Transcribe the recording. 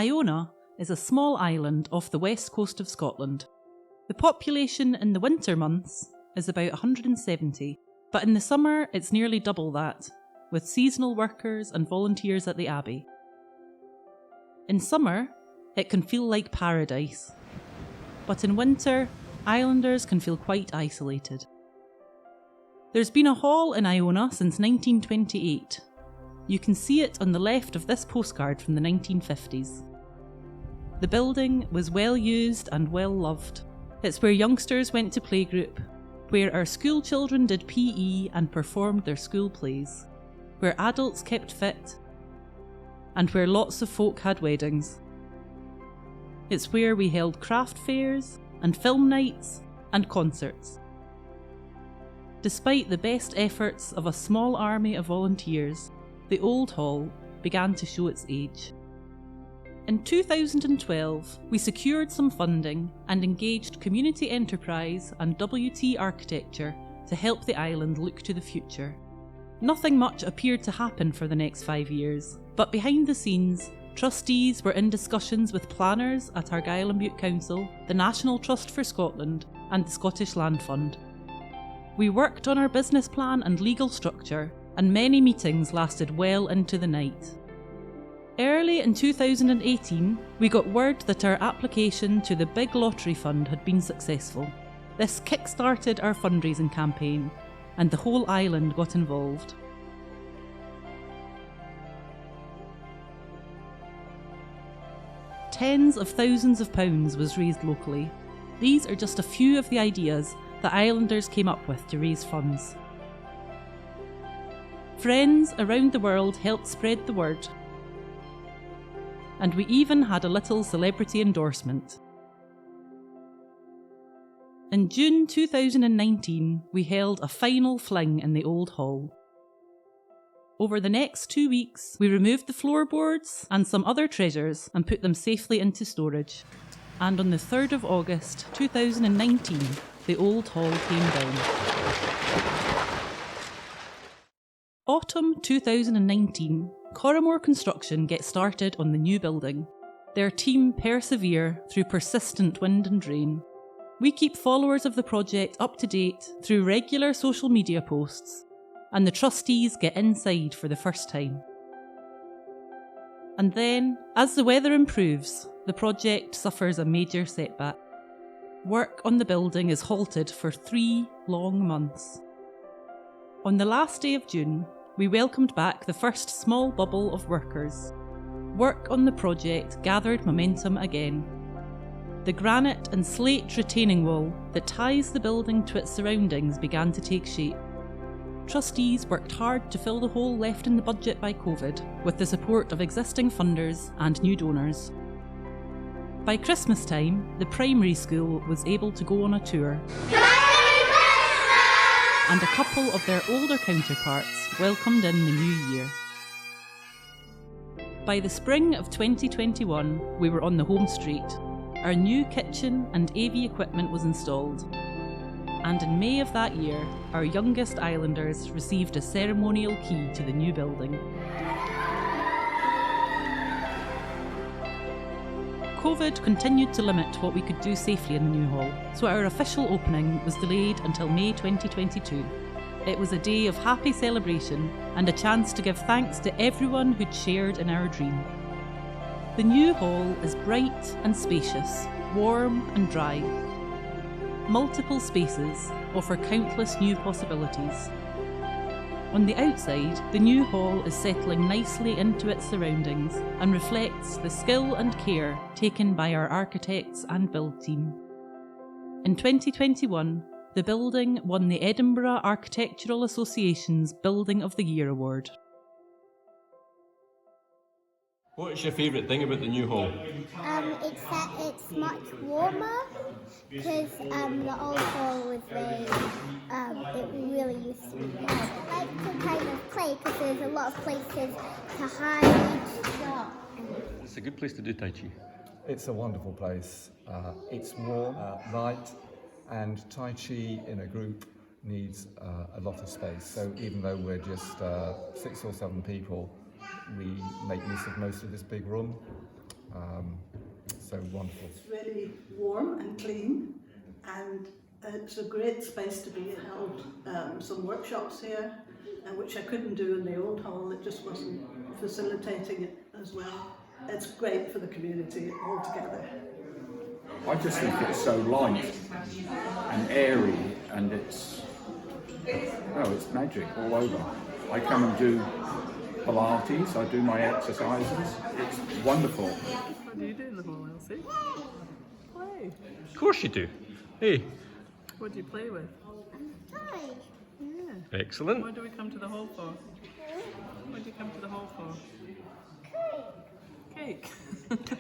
Iona is a small island off the west coast of Scotland. The population in the winter months is about 170, but in the summer it's nearly double that, with seasonal workers and volunteers at the Abbey. In summer, it can feel like paradise, but in winter, islanders can feel quite isolated. There's been a hall in Iona since 1928. You can see it on the left of this postcard from the 1950s. The building was well used and well loved. It's where youngsters went to playgroup, where our school children did PE and performed their school plays, where adults kept fit, and where lots of folk had weddings. It's where we held craft fairs and film nights and concerts. Despite the best efforts of a small army of volunteers, the old hall began to show its age. In 2012, we secured some funding and engaged Community Enterprise and WT Architecture to help the island look to the future. Nothing much appeared to happen for the next 5 years, but behind the scenes, trustees were in discussions with planners at Argyll and Bute Council, the National Trust for Scotland, and the Scottish Land Fund. We worked on our business plan and legal structure, and many meetings lasted well into the night. Early in 2018, we got word that our application to the Big Lottery Fund had been successful. This kick-started our fundraising campaign, and the whole island got involved. Tens of thousands of pounds was raised locally. These are just a few of the ideas that islanders came up with to raise funds. Friends around the world helped spread the word, and we even had a little celebrity endorsement. In June 2019, we held a final fling in the old hall. Over the next 2 weeks, we removed the floorboards and some other treasures and put them safely into storage. And on the 3rd of August 2019, the old hall came down. Autumn 2019, Corrimore Construction gets started on the new building. Their team persevere through persistent wind and rain. We keep followers of the project up to date through regular social media posts, and the trustees get inside for the first time. And then, as the weather improves, the project suffers a major setback. Work on the building is halted for 3 long months. On the last day of June, we welcomed back the first small bubble of workers. Work on the project gathered momentum again. The granite and slate retaining wall that ties the building to its surroundings began to take shape. Trustees worked hard to fill the hole left in the budget by COVID, with the support of existing funders and new donors. By Christmas time, the primary school was able to go on a tour. And a couple of their older counterparts welcomed in the new year. By the spring of 2021, we were on the home straight. Our new kitchen and AV equipment was installed. And in May of that year, our youngest islanders received a ceremonial key to the new building. COVID continued to limit what we could do safely in the new hall, so our official opening was delayed until May 2022. It was a day of happy celebration and a chance to give thanks to everyone who'd shared in our dream. The new hall is bright and spacious, warm and dry. Multiple spaces offer countless new possibilities. On the outside, the new hall is settling nicely into its surroundings and reflects the skill and care taken by our architects and build team. In 2021, the building won the Edinburgh Architectural Association's Building of the Year award. What is your favourite thing about the new hall? It's that it's much warmer because the old hall was very, it really used to be warm. I like to kind of play because there's a lot of places to hide. It's a good place to do Tai Chi. It's a wonderful place. It's warm, light, and Tai Chi in a group needs a lot of space. So even though we're just 6 or 7 people, we make use of most of this big room. So wonderful. It's really warm and clean, and it's a great space to be held some workshops here, which I couldn't do in the old hall. It just wasn't facilitating it as well. It's great for the community altogether. I just think it's so light and airy, and it's magic all over. I come and do Pilates, I do my exercises. It's wonderful. What do you do in the hall, Elsie? Play. Of course you do. Hey, What do you play with? Toys. Yeah. excellent. What do we come to the hall for? What do you come to the hall for? Cake. Cake.